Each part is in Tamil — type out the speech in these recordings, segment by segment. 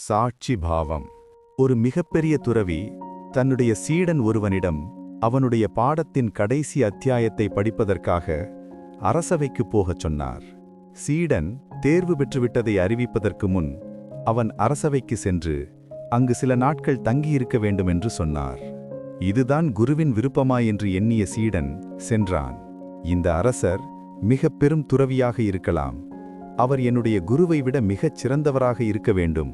சாட்சி பாவம். ஒரு மிகப்பெரிய துறவி தன்னுடைய சீடன் ஒருவனிடம் அவனுடைய பாடத்தின் கடைசி அத்தியாயத்தை படிப்பதற்காக அரசவைக்கு போகச் சொன்னார். சீடன் தேர்வு பெற்றுவிட்டதை அறிவிப்பதற்கு முன் அவன் அரசவைக்கு சென்று அங்கு சில நாட்கள் தங்கியிருக்க வேண்டும் என்று சொன்னார். இதுதான் குருவின் விருப்பமா என்று எண்ணிய சீடன் சென்றான். இந்த அரசர் மிக பெரும் துறவியாக இருக்கலாம். அவர் என்னுடைய குருவை விட மிகச் சிறந்தவராக இருக்க வேண்டும்.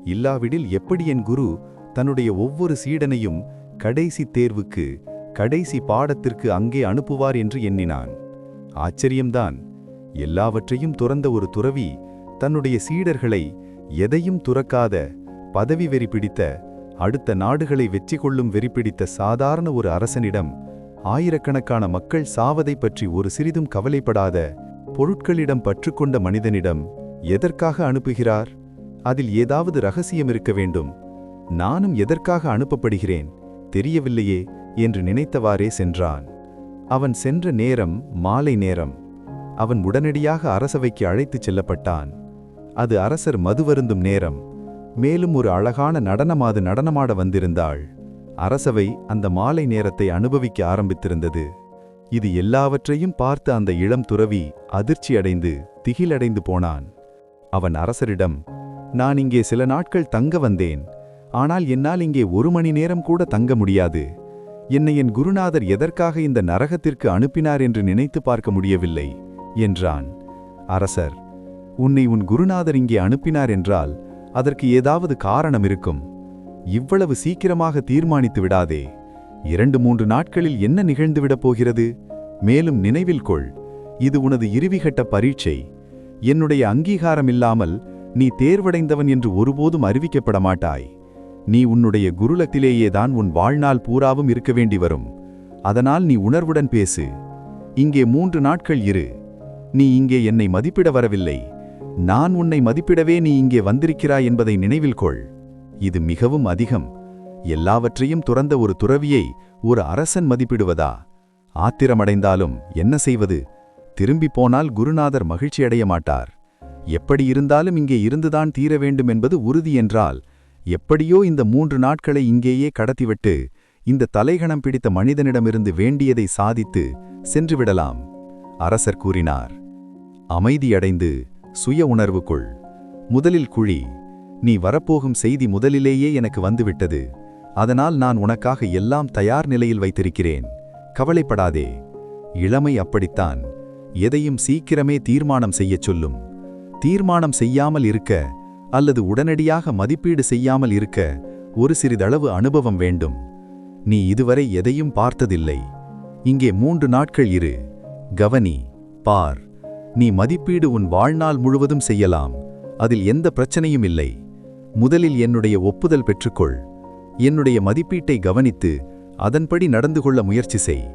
இல்லாவிடில் எப்படி என் குரு தன்னுடைய ஒவ்வொரு சீடனையும் கடைசி தேர்வுக்கு, கடைசி பாடத்திற்கு அங்கே அனுப்புவார் என்று எண்ணினான். ஆச்சரியம்தான். எல்லாவற்றையும் துறந்த ஒரு துறவி தன்னுடைய சீடர்களை எதையும் துறக்காத, பதவி வெறி பிடித்த, அடுத்த நாடுகளை வெற்றி கொள்ளும் வெறி பிடித்த சாதாரண ஒரு அரசனிடம், ஆயிரக்கணக்கான மக்கள் சாவதை பற்றி ஒரு சிறிதும் கவலைப்படாத, பொருட்களிடம் பற்றுக்கொண்ட மனிதனிடம் எதற்காக அனுப்புகிறார்? அதில் ஏதாவது ரகசியம் இருக்க வேண்டும். நானும் எதற்காக அனுப்பப்படுகிறேன் தெரியவில்லையே என்று நினைத்தவாறே சென்றான். அவன் சென்ற நேரம் மாலை நேரம். அவன் உடனடியாக அரசவைக்கு அழைத்துச் செல்லப்பட்டான். அது அரசர் மதுவருந்தும் நேரம். மேலும் ஒரு அழகான நடனமாது நடனமாட வந்திருந்தாள். அரசவை அந்த மாலை நேரத்தை அனுபவிக்க ஆரம்பித்திருந்தது. இது எல்லாவற்றையும் பார்த்து அந்த இளம் துறவி அதிர்ச்சியடைந்து திகிலடைந்து போனான். அவன் அரசரிடம், நான் இங்கே சில நாட்கள் தங்க வந்தேன். ஆனால் என்னால் இங்கே 1 மணி நேரம் கூட தங்க முடியாது. என்னை என் குருநாதர் எதற்காக இந்த நரகத்திற்கு அனுப்பினார் என்று நினைத்து பார்க்க முடியவில்லை என்றான். அரசர், உன்னை உன் குருநாதர் இங்கே அனுப்பினார் என்றால் அதற்கு ஏதாவது காரணம் இருக்கும். இவ்வளவு சீக்கிரமாக தீர்மானித்து விடாதே. 2-3 நாட்களில் என்ன நிகழ்ந்துவிடப் போகிறது? மேலும் நினைவில் கொள், இது உனது இறுதிகட்ட பரீட்சை. என்னுடைய அங்கீகாரம் இல்லாமல் நீ தேர்வடைந்தவன் என்று ஒருபோதும் அறிவிக்கப்பட மாட்டாய். நீ உன்னுடைய குருலத்திலேயேதான் உன் வாழ்நாள் பூராவும் இருக்க வேண்டி வரும். அதனால் நீ உணர்வுடன் பேசு. இங்கே 3 நாட்கள் இரு. நீ இங்கே என்னை மதிப்பிட வரவில்லை. நான் உன்னை மதிப்பிடவே நீ இங்கே வந்திருக்கிறாய் என்பதை நினைவில் கொள். இது மிகவும் அதிகம். எல்லாவற்றையும் துறந்த ஒரு துறவியை ஒரு அரசன் மதிப்பிடுவதா? ஆத்திரமடைந்தாலும் என்ன செய்வது? திரும்பி போனால் குருநாதர் மகிழ்ச்சியடைய மாட்டார். எப்படி இருந்தாலும் இங்கே இருந்துதான் தீர வேண்டும் என்பது உறுதி என்றால், எப்படியோ இந்த 3 நாட்களை இங்கேயே கடத்திவிட்டு இந்த தலைகணம் பிடித்த மனிதனிடமிருந்து வேண்டியதை சாதித்து சென்றுவிடலாம். அரசர் கூறினார். அமைதியடைந்து சுய உணர்வு கொள். முதலில் குழி. நீ வரப்போகும் செய்தி முதலிலேயே எனக்கு வந்துவிட்டது. அதனால் நான் உனக்காக எல்லாம் தயார் நிலையில் வைத்திருக்கிறேன். கவலைப்படாதே. இளமை அப்படித்தான். எதையும் சீக்கிரமே தீர்மானம் செய்யச் சொல்லும். தீர்மானம் செய்யாமல் இருக்க அல்லது உடனடியாக மதிப்பீடு செய்யாமல் இருக்க ஒரு சிறிதளவு அனுபவம் வேண்டும். நீ இதுவரை எதையும் பார்த்ததில்லை. இங்கே 3 நாட்கள் இரு. கவனி, பார். நீ மதிப்பீடு உன் வாழ்நாள் முழுவதும் செய்யலாம். அதில் எந்த பிரச்சனையும் இல்லை. முதலில் என்னுடைய ஒப்புதல் பெற்றுக்கொள். என்னுடைய மதிப்பீட்டை கவனித்து அதன்படி நடந்து கொள்ள முயற்சி செய்.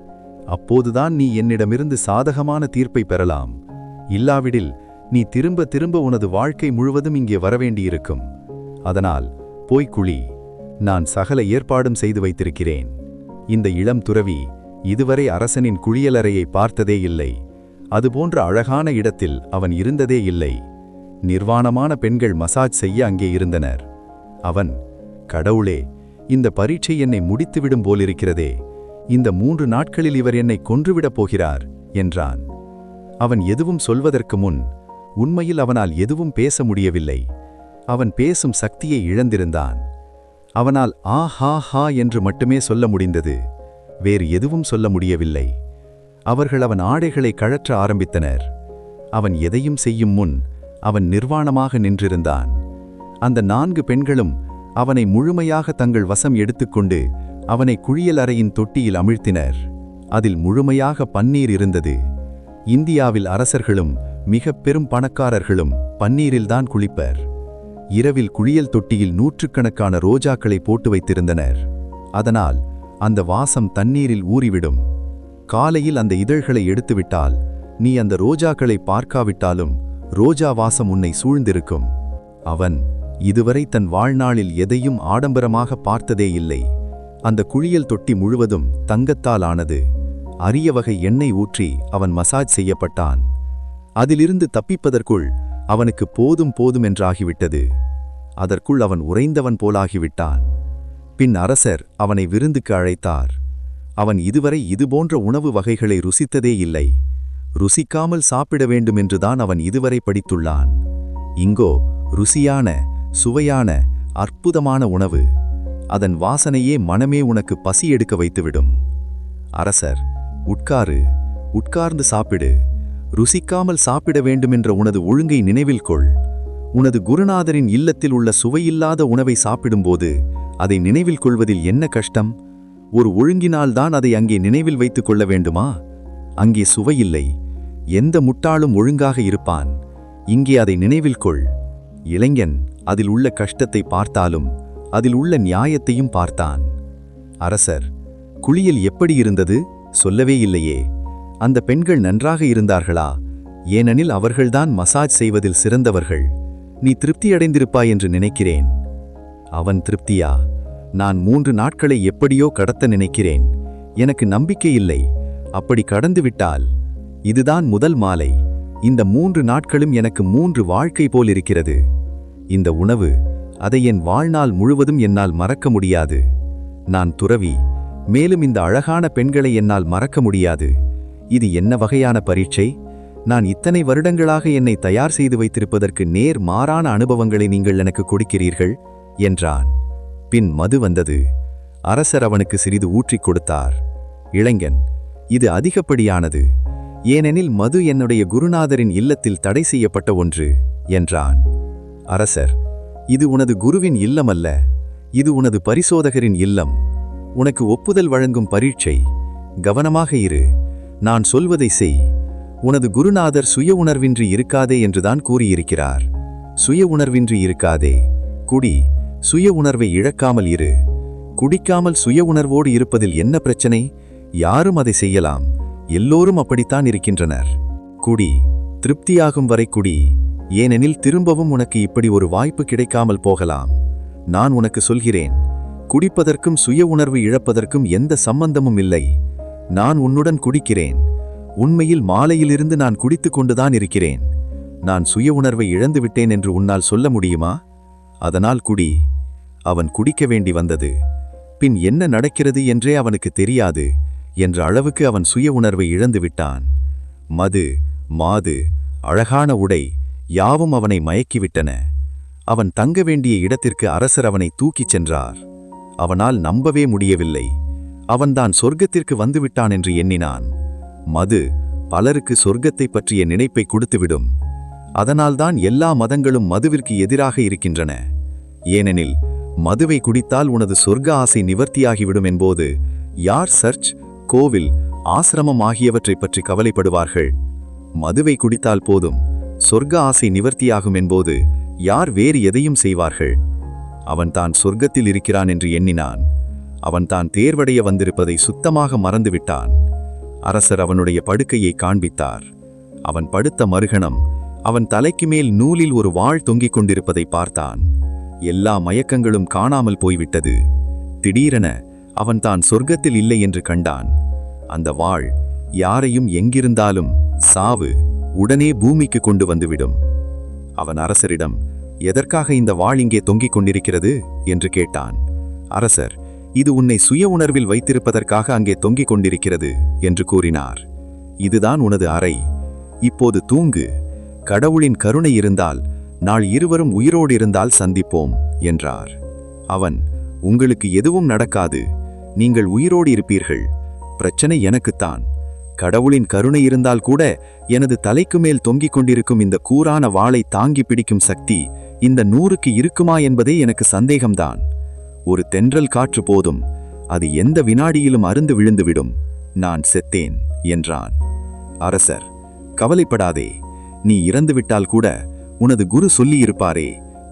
அப்போதுதான் நீ என்னிடமிருந்து சாதகமான தீர்ப்பை பெறலாம். இல்லாவிடில் நீ திரும்ப திரும்ப உனது வாழ்க்கை முழுவதும் இங்கே வரவேண்டியிருக்கும். அதனால் போய்க்குழி. நான் சகல ஏற்பாடும் செய்து வைத்திருக்கிறேன். இந்த இளம் துறவி இதுவரை அரசனின் குளியலறையை பார்த்ததே இல்லை. அதுபோன்ற அழகான இடத்தில் அவன் இருந்ததே இல்லை. நிர்வாணமான பெண்கள் மசாஜ் செய்ய அங்கே இருந்தனர். அவன், கடவுளே, இந்த பரீட்சை என்னை முடித்துவிடும் போலிருக்கிறதே. இந்த 3 நாட்களில் இவர் என்னை கொன்றுவிடப் போகிறார் என்றான். அவன் எதுவும் சொல்வதற்கு முன் உண்மையில் அவனால் எதுவும் பேச முடியவில்லை. அவன் பேசும் சக்தியை இழந்திருந்தான். அவனால் ஆ ஹா ஹா என்று மட்டுமே சொல்ல முடிந்தது. வேறு எதுவும் சொல்ல முடியவில்லை. அவர்கள் அவன் ஆடைகளை கழற்ற ஆரம்பித்தனர். அவன் எதையும் செய்யும் முன் அவன் நிர்வாணமாக நின்றிருந்தான். அந்த 4 பெண்களும் அவனை முழுமையாக தங்கள் வசம் எடுத்துக்கொண்டு அவனை குளியலறையின் தொட்டியில் அமிழ்த்தினர். அதில் முழுமையாக பன்னீர் இருந்தது. இந்தியாவில் அரசர்களும் மிக பெரும் பணக்காரர்களும் பன்னீரில்தான் குளிப்பர். இரவில் குளியல் தொட்டியில் 100கணக்கான ரோஜாக்களை போட்டு வைத்திருந்தனர். அதனால் அந்த வாசம் தண்ணீரில் ஊறிவிடும். காலையில் அந்த இதழ்களை எடுத்துவிட்டால் நீ அந்த ரோஜாக்களை பார்க்காவிட்டாலும் ரோஜா வாசம் உன்னை சூழ்ந்திருக்கும். அவன் இதுவரை தன் வாழ்நாளில் எதையும் ஆடம்பரமாக பார்த்ததே இல்லை. அந்த குளியல் தொட்டி முழுவதும் தங்கத்தால் ஆனது. அரிய வகை எண்ணெய் ஊற்றி அவன் மசாஜ் செய்யப்பட்டான். அதிலிருந்து தப்பிப்பதற்குள் அவனுக்கு போதும் போதும் என்றாகிவிட்டது. அதற்குள் அவன் உறைந்தவன் போலாகிவிட்டான். பின் அரசர் அவனை விருந்துக்கு அழைத்தார். அவன் இதுவரை இதுபோன்ற உணவு வகைகளை ருசித்ததே இல்லை. ருசிக்காமல் சாப்பிட வேண்டுமென்றுதான் அவன் இதுவரை படித்துள்ளான். இங்கோ ருசியான, சுவையான, அற்புதமான உணவு. அதன் வாசனையே மனமே உனக்கு பசி எடுக்க வைத்துவிடும். அரசர், உட்காரு, உட்கார்ந்து சாப்பிடு. ருசிக்காமல் சாப்பிட வேண்டுமென்ற உனது ஒழுங்கை நினைவில் கொள். உனது குருநாதரின் இல்லத்தில் உள்ள சுவையில்லாத உணவை சாப்பிடும்போது அதை நினைவில் கொள்வதில் என்ன கஷ்டம்? ஒரு ஒழுங்கினால்தான் அதை அங்கே நினைவில் வைத்துக் கொள்ள வேண்டுமா? அங்கே சுவையில்லை. எந்த முட்டாளும் ஒழுங்காக இருப்பான். இங்கே அதை நினைவில் கொள். இளைஞன் அதில் உள்ள கஷ்டத்தை பார்த்தாலும் அதில் உள்ள நியாயத்தையும் பார்த்தான். அரசர், குளியல் எப்படி இருந்தது? சொல்லவே இல்லையே. அந்த பெண்கள் நன்றாக இருந்தார்களா? ஏனெனில் அவர்கள்தான் மசாஜ் செய்வதில் சிறந்தவர்கள். நீ திருப்தியடைந்திருப்பாய் என்று நினைக்கிறேன். அவன் திருப்தியா? நான் 3 நாட்களை எப்படியோ கடத்த நினைக்கிறேன். எனக்கு நம்பிக்கை இல்லை. அப்படி கடந்துவிட்டால்? இதுதான் முதல் மாலை. இந்த 3 நாட்களும் எனக்கு 3 வாழ்க்கை போல் இருக்கிறது. இந்த உணவு, அதை என் வாழ்நாள் முழுவதும் என்னால் மறக்க முடியாது. நான் துறவி. மேலும் இந்த அழகான பெண்களை என்னால் மறக்க முடியாது. இது என்ன வகையான பரீட்சை? நான் இத்தனை வருடங்களாக என்னை தயார் செய்து வைத்திருப்பதற்கு நேர் மாறான அனுபவங்களை நீங்கள் எனக்கு கொடுக்கிறீர்கள் என்றான். பின் மது வந்தது. அரசர் அவனுக்கு சிறிது ஊற்றிக் கொடுத்தார். இளைஞன், இது அதிகப்படியானது. ஏனெனில் மது என்னுடைய குருநாதரின் இல்லத்தில் தடை செய்யப்பட்ட ஒன்று என்றான். அரசர், இது உனது குருவின் இல்லமல்ல. இது உனது பரிசோதகரின் இல்லம். உனக்கு ஒப்புதல் வழங்கும் பரீட்சை. கவனமாக இரு. நான் சொல்வதை செய். உனது குருநாதர் சுய உணர்வின்றி இருக்காதே என்றுதான் கூறியிருக்கிறார். சுய உணர்வின்றி இருக்காதே. குடி. சுய உணர்வை இழக்காமல் இரு. குடிக்காமல் சுய உணர்வோடு இருப்பதில் என்ன பிரச்சனை? யாரும் அதை செய்யலாம். எல்லோரும் அப்படித்தான் இருக்கின்றனர். குடி. திருப்தியாகும் வரை குடி. ஏனெனில் திரும்பவும் உனக்கு இப்படி ஒரு வாய்ப்பு கிடைக்காமல் போகலாம். நான் உனக்கு சொல்கிறேன், குடிப்பதற்கும் சுய உணர்வு இழப்பதற்கும் எந்த சம்பந்தமும் இல்லை. நான் உன்னுடன் குடிக்கிறேன். உண்மையில் மாலையிலிருந்து நான் குடித்துக் கொண்டுதான் இருக்கிறேன். நான் சுய உணர்வை இழந்துவிட்டேன் என்று உன்னால் சொல்ல முடியுமா? அதனால் குடி. அவன் குடிக்க வேண்டி வந்தது. பின் என்ன நடக்கிறது என்றே அவனுக்கு தெரியாது என்ற அளவுக்கு அவன் சுய உணர்வை இழந்துவிட்டான். மது, மாது, அழகான உடை யாவும் அவனை மயக்கிவிட்டன. அவன் தங்க வேண்டிய இடத்திற்கு அரசர் அவனை தூக்கிச் சென்றார். அவனால் நம்பவே முடியவில்லை. அவன்தான் சொர்க்கத்திற்கு வந்துவிட்டான் என்று எண்ணினான். மது பலருக்கு சொர்க்கத்தை பற்றிய நினைப்பை கொடுத்துவிடும். அதனால்தான் எல்லா மதங்களும் மதுவிற்கு எதிராக இருக்கின்றன. ஏனெனில் மதுவை குடித்தால் உனது சொர்க்க ஆசை நிவர்த்தியாகிவிடும் என்போது யார் சர்ச், கோவில், ஆசிரமம் ஆகியவற்றை பற்றி கவலைப்படுவார்கள்? மதுவை குடித்தால் போதும், சொர்க்க ஆசை நிவர்த்தியாகும் என்போது யார் வேறு எதையும் செய்வார்கள்? அவன் தான் சொர்க்கத்தில் இருக்கிறான் என்று எண்ணினான். அவன் தான் தேர்வடைய வந்திருப்பதை சுத்தமாக மறந்துவிட்டான். அரசர் அவனுடைய படுக்கையை காண்பித்தார். அவன் படுத்த மறுகணம் அவன் தலைக்கு மேல் நூலில் ஒரு வாள் தொங்கிக் கொண்டிருப்பதை பார்த்தான். எல்லா மயக்கங்களும் காணாமல் போய்விட்டது. திடீரென அவன் தான் சொர்க்கத்தில் இல்லை என்று கண்டான். அந்த வாள் யாரையும் எங்கிருந்தாலும் சாவு உடனே பூமிக்கு கொண்டு வந்துவிடும். அவன் அரசரிடம், எதற்காக இந்த வாள் இங்கே தொங்கிக் கொண்டிருக்கிறது என்று கேட்டான். அரசர், இது உன்னை சுய உணர்வில் வைத்திருப்பதற்காக அங்கே தொங்கிக் கொண்டிருக்கிறது என்று கூறினார். இதுதான் உனது அறை. இப்போது தூங்கு. கடவுளின் கருணை இருந்தால் நாள் இருவரும் உயிரோடு இருந்தால் சந்திப்போம் என்றார். அவன், உங்களுக்கு எதுவும் நடக்காது. நீங்கள் உயிரோடு இருப்பீர்கள். பிரச்சனை எனக்குத்தான். கடவுளின் கருணை இருந்தால் கூட எனது தலைக்கு மேல் தொங்கிக் கொண்டிருக்கும் இந்த கூரான வாளை தாங்கி பிடிக்கும் சக்தி இந்த 100க்கு இருக்குமா என்பதே எனக்கு சந்தேகம்தான். ஒரு தென்றல் காற்று போதும், அது எந்த வினாடியிலும் அருந்து விழுந்துவிடும். நான் செத்தேன் என்றான். அரசர், கவலைப்படாதே. நீ இறந்துவிட்டால் கூட உனது குரு சொல்லியிருப்பாரே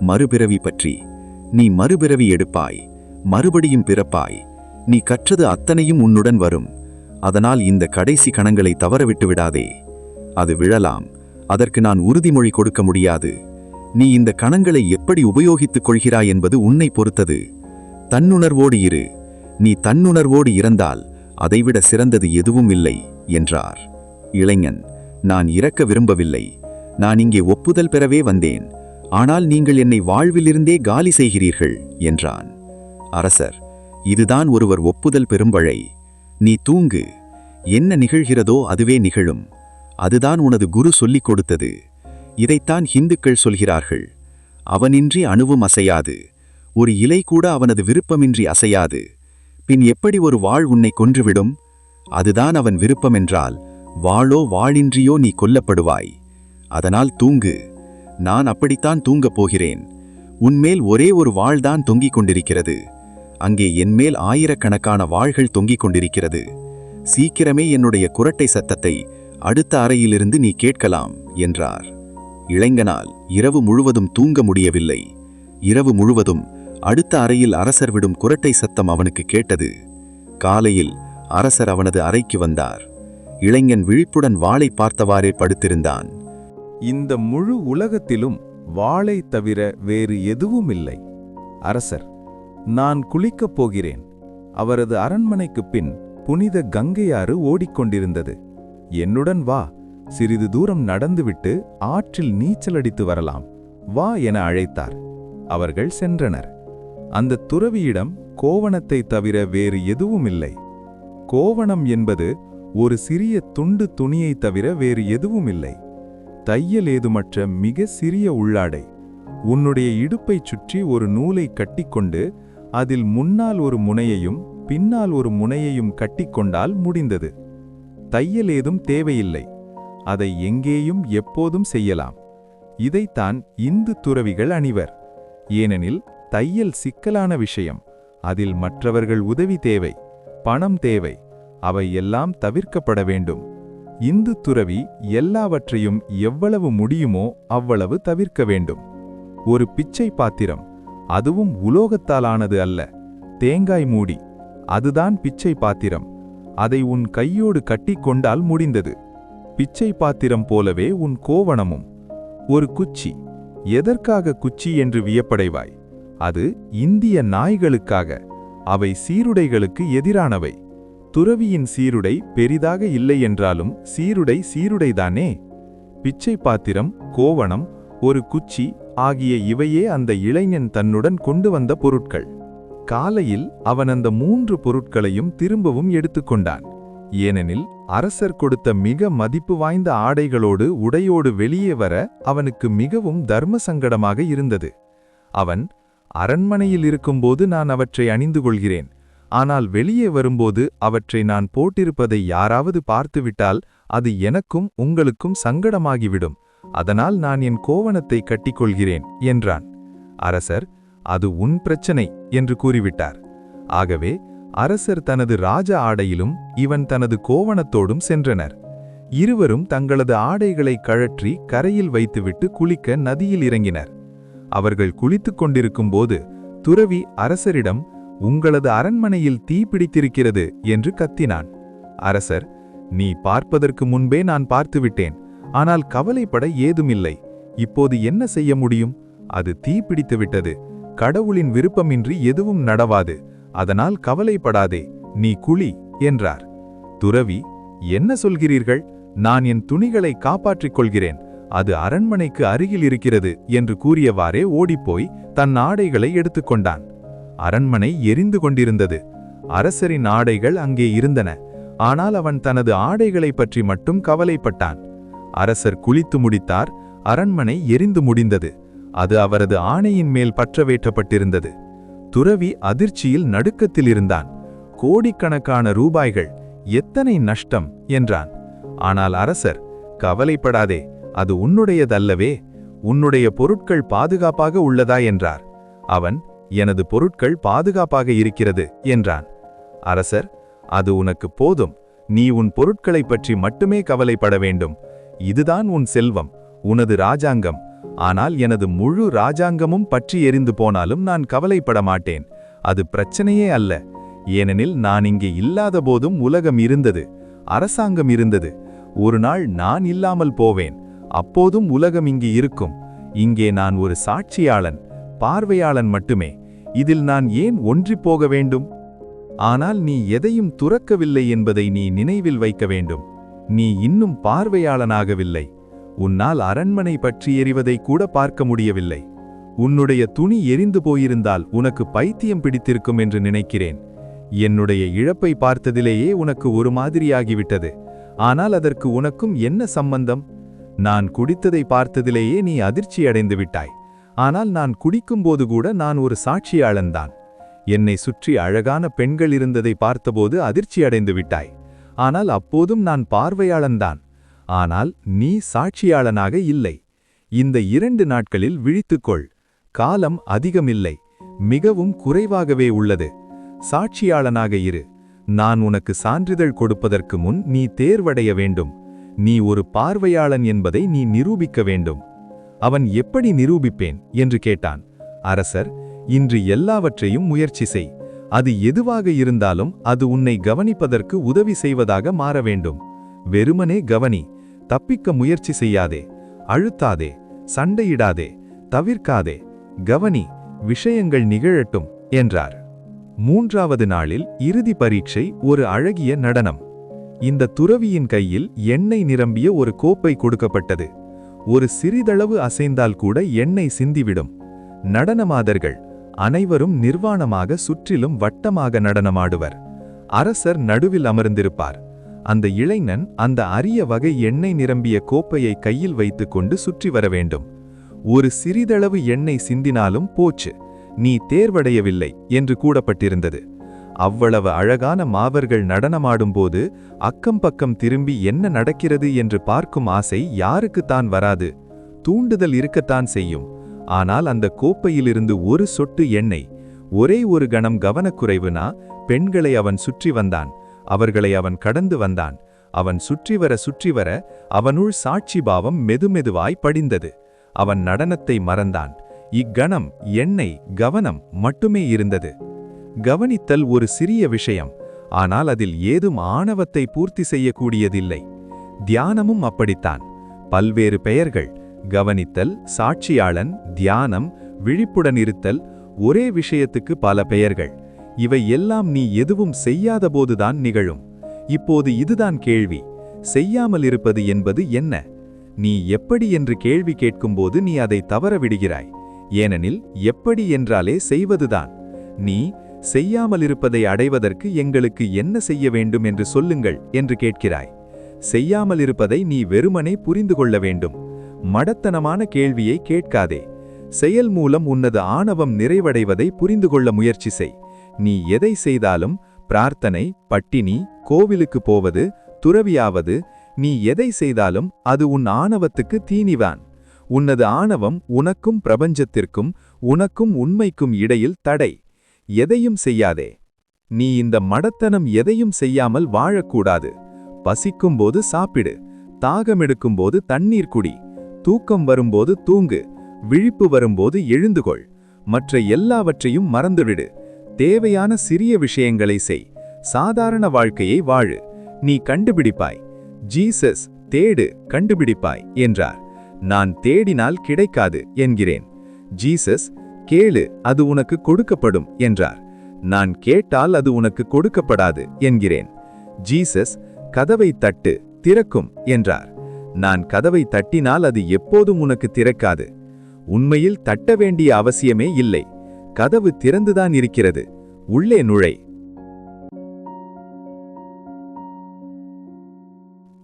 மறுபிறவி பற்றி. நீ மறுபிறவி எடுப்பாய், மறுபடியும் பிறப்பாய். நீ கற்றது அத்தனையும் உன்னுடன் வரும். அதனால் இந்த கடைசி கணங்களை தவறவிட்டு விடாதே. அது விழலாம். அதற்கு நான் உறுதிமொழி கொடுக்க முடியாது. நீ இந்த கணங்களை எப்படி உபயோகித்துக் கொள்கிறாய் என்பது உன்னை பொறுத்தது. தன்னுணர்வோடு இரு. நீ தன்னுணர்வோடு இறந்தால் அதைவிட சிறந்தது எதுவும் இல்லை என்றார். இளைஞன், நான் இறக்க விரும்பவில்லை. நான் இங்கே ஒப்புதல் பெறவே வந்தேன். ஆனால் நீங்கள் என்னை வாழ்விலிருந்தே காலி செய்கிறீர்கள் என்றான். அரசர், இதுதான் ஒருவர் ஒப்புதல் பெரும்பழை. நீ தூங்கு, என்ன நிகழ்கிறதோ அதுவே நிகழும். அதுதான் உனது குரு சொல்லிக் கொடுத்தது. இதைத்தான் ஹிந்துக்கள் சொல்கிறார்கள். அவனின்றி அணுவும் அசையாது, ஒரு இலை கூட அவனது விருப்பமின்றி அசையாது. பின் எப்படி ஒரு வாள் உன்னை கொன்றுவிடும்? அதுதான் அவன் விருப்பமென்றால் வாளோ வாளின்றியோ நீ கொல்லப்படுவாய். அதனால் தூங்கு. நான் அப்படித்தான் தூங்கப் போகிறேன். உன்மேல் ஒரே ஒரு வாள்தான் தொங்கிக் கொண்டிருக்கிறது. அங்கே என்மேல் ஆயிரக்கணக்கான வாள்கள் தொங்கிக் கொண்டிருக்கிறது. சீக்கிரமே என்னுடைய குரட்டை சத்தத்தை அடுத்த அறையிலிருந்து நீ கேட்கலாம் என்றார். இளைஞனால் இரவு முழுவதும் தூங்க முடியவில்லை. இரவு முழுவதும் அடுத்த அறையில் அரசர் விடும் குரட்டை சத்தம் அவனுக்கு கேட்டது. காலையில் அரசர் அவனது அறைக்கு வந்தார். இளைஞன் விழிப்புடன் வாளை பார்த்தவாறே படுத்திருந்தான். இந்த முழு உலகத்திலும் வாளை தவிர வேறு எதுவும் இல்லை. அரசர், நான் குளிக்கப் போகிறேன். அவரது அரண்மனைக்குப் பின் புனித கங்கையாறு ஓடிக்கொண்டிருந்தது. என்னுடன் வா, சிறிது தூரம் நடந்துவிட்டு ஆற்றில் நீச்சலடித்து வரலாம், வா என அழைத்தார். அவர்கள் சென்றனர். அந்த துறவியிடம் கோவணத்தை தவிர வேறு எதுவும் இல்லை. கோவணம் என்பது ஒரு சிறிய துண்டு துணியை தவிர வேறு எதுவும் இல்லை. தையல் ஏதுமற்ற மிக சிறிய உள்ளாடை. உன்னுடைய இடுப்பைச் சுற்றி ஒரு நூலை கட்டிக்கொண்டு அதில் முன்னால் ஒரு முனையையும் பின்னால் ஒரு முனையையும் கட்டிக்கொண்டால் முடிந்தது. தையல் ஏதும் தேவையில்லை. அதை எங்கேயும் எப்போதும் செய்யலாம். இதைத்தான் இந்து துறவிகள் அணிவர். ஏனெனில் தையல் சிக்கலான விஷயம். அதில் மற்றவர்கள் உதவி தேவை, பணம் தேவை. அவை எல்லாம் தவிர்க்கப்பட வேண்டும். இந்து துறவி எல்லாவற்றையும் எவ்வளவு முடியுமோ அவ்வளவு தவிர்க்க வேண்டும். ஒரு பிச்சை பாத்திரம், அதுவும் உலோகத்தாலானது அல்ல, தேங்காய் மூடி, அதுதான் பிச்சை பாத்திரம். அதை உன் கையோடு கட்டிக்கொண்டால் முடிந்தது. பிச்சை பாத்திரம் போலவே உன் கோவணமும். ஒரு குச்சி, எதற்காக குச்சி என்று வியப்படைவாய்? அது இந்திய நாய்களுக்காக. அவை சீருடைகளுக்கு எதிரானவை. துறவியின் சீருடை பெரிதாக இல்லை என்றாலும் சீருடை சீருடைதானே. பிச்சை பாத்திரம், கோவணம், ஒரு குச்சி ஆகிய இவையே அந்த இளைஞன் தன்னுடன் கொண்டு வந்த பொருட்கள். காலையில் அவன் அந்த 3 பொருட்களையும் திரும்பவும் எடுத்துக்கொண்டான். ஏனெனில் அரசர் கொடுத்த மிக மதிப்பு வாய்ந்த ஆடைகளோடு உடையோடு வெளியே வர அவனுக்கு மிகவும் தர்ம சங்கடமாக இருந்தது. அவன், அரண்மனையில் இருக்கும்போது நான் அவற்றை அணிந்து கொள்கிறேன். ஆனால் வெளியே வரும்போது அவற்றை நான் போட்டிருப்பதை யாராவது பார்த்துவிட்டால் அது எனக்கும் உங்களுக்கும் சங்கடமாகிவிடும். அதனால் நான் என் கோவணத்தை கட்டிக்கொள்கிறேன் என்றான். அரசர், அது உன் பிரச்சனை என்று கூறிவிட்டார். ஆகவே அரசர் தனது ராஜ ஆடையிலும் இவன் தனது கோவணத்தோடும் சென்றனர். இருவரும் தங்களது ஆடைகளை கழற்றி கரையில் வைத்துவிட்டு குளிக்க நதியில் இறங்கினர். அவர்கள் குளித்துக் கொண்டிருக்கும்போது துறவி அரசரிடம், உங்களது அரண்மனையில் தீ பிடித்திருக்கிறது என்று கத்தினான். அரசர், நீ பார்ப்பதற்கு முன்பே நான் பார்த்துவிட்டேன். ஆனால் கவலைப்பட ஏதுமில்லை. இப்போது என்ன செய்ய முடியும்? அது தீ பிடித்துவிட்டது. கடவுளின் விருப்பமின்றி எதுவும் நடவாது. அதனால் கவலைப்படாதே, நீ குளி என்றார். துறவி, என்ன சொல்கிறீர்கள்? நான் என் துணிகளை காப்பாற்றிக் கொள்கிறேன். அது அரண்மனைக்கு அருகில் இருக்கிறது என்று கூறியவாறே ஓடிப்போய் தன் ஆடைகளை எடுத்துக்கொண்டான். அரண்மனை எரிந்து கொண்டிருந்தது. அரசரின் ஆடைகள் அங்கே இருந்தன. ஆனால் அவன் தனது ஆடைகளை பற்றி மட்டும் கவலைப்பட்டான். அரசர் குளித்து முடித்தார். அரண்மனை எரிந்து முடிந்தது. அது அவரது ஆணையின் மேல் பற்றவேற்றப்பட்டிருந்தது. துறவி அதிர்ச்சியில் நடுக்கத்தில் இருந்தான். கோடிக்கணக்கான ரூபாய்கள், எத்தனை நஷ்டம் என்றான். ஆனால் அரசர், கவலைப்படாதே, அது உன்னுடையதல்லவே. உன்னுடைய பொருட்கள் பாதுகாப்பாக உள்ளதா என்றார். அவன், எனது பொருட்கள் பாதுகாப்பாக இருக்கிறது என்றான். அரசர், அது உனக்கு போதும். நீ உன் பொருட்களை பற்றி மட்டுமே கவலைப்பட வேண்டும். இதுதான் உன் செல்வம், உனது ராஜாங்கம். ஆனால் எனது முழு ராஜாங்கமும் பற்றி எரிந்து போனாலும் நான் கவலைப்பட மாட்டேன். அது பிரச்சனையே அல்ல. ஏனெனில் நான் இங்கே இல்லாத போதும் உலகம் இருந்தது, அரசாங்கம் இருந்தது. ஒரு நாள் நான் இல்லாமல் போவேன். அப்போதும் உலகம் இங்கே இருக்கும். இங்கே நான் ஒரு சாட்சியாளன், பார்வையாளன் மட்டுமே. இதில் நான் ஏன் ஒன்றிப் போக வேண்டும்? ஆனால் நீ எதையும் துறக்கவில்லை என்பதை நீ நினைவில் வைக்க வேண்டும். நீ இன்னும் பார்வையாளனாகவில்லை. உன்னால் அரண்மனை பற்றி எரிவதை கூட பார்க்க முடியவில்லை. உன்னுடைய துணி எரிந்து போயிருந்தால் உனக்கு பைத்தியம் பிடித்திருக்கும் என்று நினைக்கிறேன். என்னுடைய இழப்பை பார்த்ததிலேயே உனக்கு ஒரு மாதிரியாகிவிட்டது. ஆனால் அதற்கு உனக்கும் என்ன சம்பந்தம்? நான் குடித்ததை பார்த்ததிலேயே நீ அதிர்ச்சி அடைந்து விட்டாய். ஆனால் நான் குடிக்கும்போது கூட நான் ஒரு சாட்சியாளன்தான். என்னை சுற்றி அழகான பெண்கள் இருந்ததை பார்த்தபோது அதிர்ச்சி அடைந்து விட்டாய். ஆனால் அப்போதும் நான் பார்வையாளன்தான். ஆனால் நீ சாட்சியாளனாக இல்லை. இந்த 2 நாட்களில் விழித்துக்கொள். காலம் அதிகமில்லை, மிகவும் குறைவாகவே உள்ளது. சாட்சியாளனாக இரு. நான் உனக்கு சான்றிதழ் கொடுப்பதற்கு முன் நீ தேர்வடைய வேண்டும். நீ ஒரு பார்வையாளன் என்பதை நீ நிரூபிக்க வேண்டும். அவன் எப்படி நிரூபிப்பேன் என்று கேட்டான். அரசர், இன்று எல்லாவற்றையும் முயற்சி செய். அது எதுவாக இருந்தாலும் அது உன்னை கவனிப்பதற்கு உதவி செய்வதாக மாற வேண்டும். வெறுமனே கவனி. தப்பிக்க முயற்சி செய்யாதே. அழுத்தாதே, சண்டையிடாதே, தவிர்க்காதே. கவனி, விஷயங்கள் நிகழட்டும் என்றார். 3வது நாளில் இறுதி பரீட்சை ஒரு அழகிய நடனம். இந்த துறவியின் கையில் எண்ணெய் நிரம்பிய ஒரு கோப்பை கொடுக்கப்பட்டது. ஒரு சிறிதளவு அசைந்தால் கூட எண்ணெய் சிந்திவிடும். நடனமாதர்கள் அனைவரும் நிர்வாணமாக சுற்றிலும் வட்டமாக நடனமாடுவர். அரசர் நடுவில் அமர்ந்திருப்பார். அந்த இளைஞன் அந்த அரிய வகை எண்ணெய் நிரம்பிய கோப்பையை கையில் வைத்துக்கொண்டு சுற்றி வர வேண்டும். ஒரு சிறிதளவு எண்ணெய் சிந்தினாலும் போச்சு, நீ தேர்வடையவில்லை என்று கூறப்பட்டிருந்தது. அவ்வளவு அழகான மாவர்கள் நடனமாடும்போது அக்கம் பக்கம் திரும்பி என்ன நடக்கிறது என்று பார்க்கும் ஆசை யாருக்குத்தான் வராது? தூண்டுதல் இருக்கத்தான் செய்யும். ஆனால் அந்த கோப்பையிலிருந்து ஒரு சொட்டு எண்ணெய், ஒரே ஒரு கணம் கவனக்குறைவுனா பெண்களை அவன் சுற்றி வந்தான். அவர்களை அவன் கடந்து வந்தான். அவன் சுற்றி வர அவனுள் சாட்சி பாவம் மெதுமெதுவாய் படிந்தது. அவன் நடனத்தை மறந்தான். இக்கணம் எண்ணெய், கவனம் மட்டுமே இருந்தது. கவனித்தல் ஒரு சிறிய விஷயம், ஆனால் அதில் ஏதும் ஆணவத்தை பூர்த்தி செய்யக்கூடியதில்லை. தியானமும் அப்படித்தான். பல்வேறு பெயர்கள்: கவனித்தல், சாட்சியாளன், தியானம், விழிப்புடன் இருத்தல். ஒரே விஷயத்துக்கு பல பெயர்கள். இவை எல்லாம் நீ எதுவும் செய்யாதபோதுதான் நிகழும். இப்போது இதுதான் கேள்வி: செய்யாமல் இருப்பது என்பது என்ன? நீ எப்படி என்று கேள்வி கேட்கும்போது நீ அதை தவற விடுகிறாய். ஏனெனில் எப்படி என்றாலே செய்வதுதான். நீ செய்யாமலிருப்பதை அடைவதற்கு எங்களுக்கு என்ன செய்ய வேண்டும் என்று சொல்லுங்கள் என்று கேட்கிறாய். செய்யாமலிருப்பதை நீ வெறுமனே புரிந்து கொள்ள வேண்டும். மடத்தனமான கேள்வியை கேட்காதே. செயல் மூலம் உன்னது ஆணவம் நிறைவடைவதை புரிந்து கொள்ள முயற்சி செய். நீ எதை செய்தாலும், பிரார்த்தனை, பட்டினி, கோவிலுக்கு போவது, துறவியாவது, நீ எதை செய்தாலும் அது உன் ஆணவத்துக்கு தீனிவான். உன்னது ஆணவம் உனக்கும் பிரபஞ்சத்திற்கும், உனக்கும் உண்மைக்கும் இடையில் தடை. எதையும் செய்யாதே. நீ இந்த மடத்தனம் எதையும் செய்யாமல் வாழக்கூடாது. பசிக்கும்போது சாப்பிடு, தாகமெடுக்கும்போது தண்ணீர் குடி, தூக்கம் வரும்போது தூங்கு, விழிப்பு வரும்போது எழுந்துகொள். மற்ற எல்லாவற்றையும் மறந்துவிடு. தேவையான சிறிய விஷயங்களை செய். சாதாரண வாழ்க்கையை வாழு. நீ கண்டுபிடிப்பாய். ஜீசஸ், தேடு, கண்டுபிடிப்பாய் என்றார். நான் தேடினால் கிடைக்காது என்கிறேன். ஜீசஸ், கேளு, அது உனக்கு கொடுக்கப்படும் என்றார். நான் கேட்டால் அது உனக்கு கொடுக்கப்படாது என்கிறேன். ஜீசஸ், கதவை தட்டு, திறக்கும் என்றார். நான் கதவை தட்டினால் அது எப்போதும் உனக்கு திறக்காது. உண்மையில் தட்ட வேண்டிய அவசியமே இல்லை. கதவு திறந்துதான் இருக்கிறது. உள்ளே நுழை.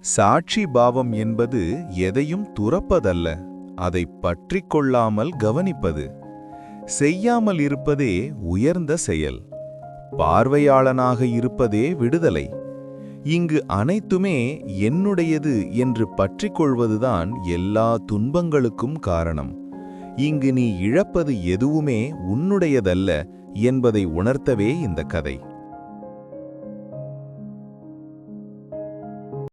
சாட்சி பாவம் என்பது எதையும் துறப்பதல்ல, அதை பற்றிக் கொள்ளாமல் கவனிப்பது. செய்யாமல் இருப்பதே உயர்ந்த செயல். பார்வையாளனாக இருப்பதே விடுதலை. இங்கு அனைத்துமே என்னுடையது என்று பற்றிக் கொள்வதுதான் எல்லா துன்பங்களுக்கும் காரணம். இங்கு நீ இழப்பது எதுவுமே உன்னுடையதல்ல என்பதை உணர்த்தவே இந்த கதை.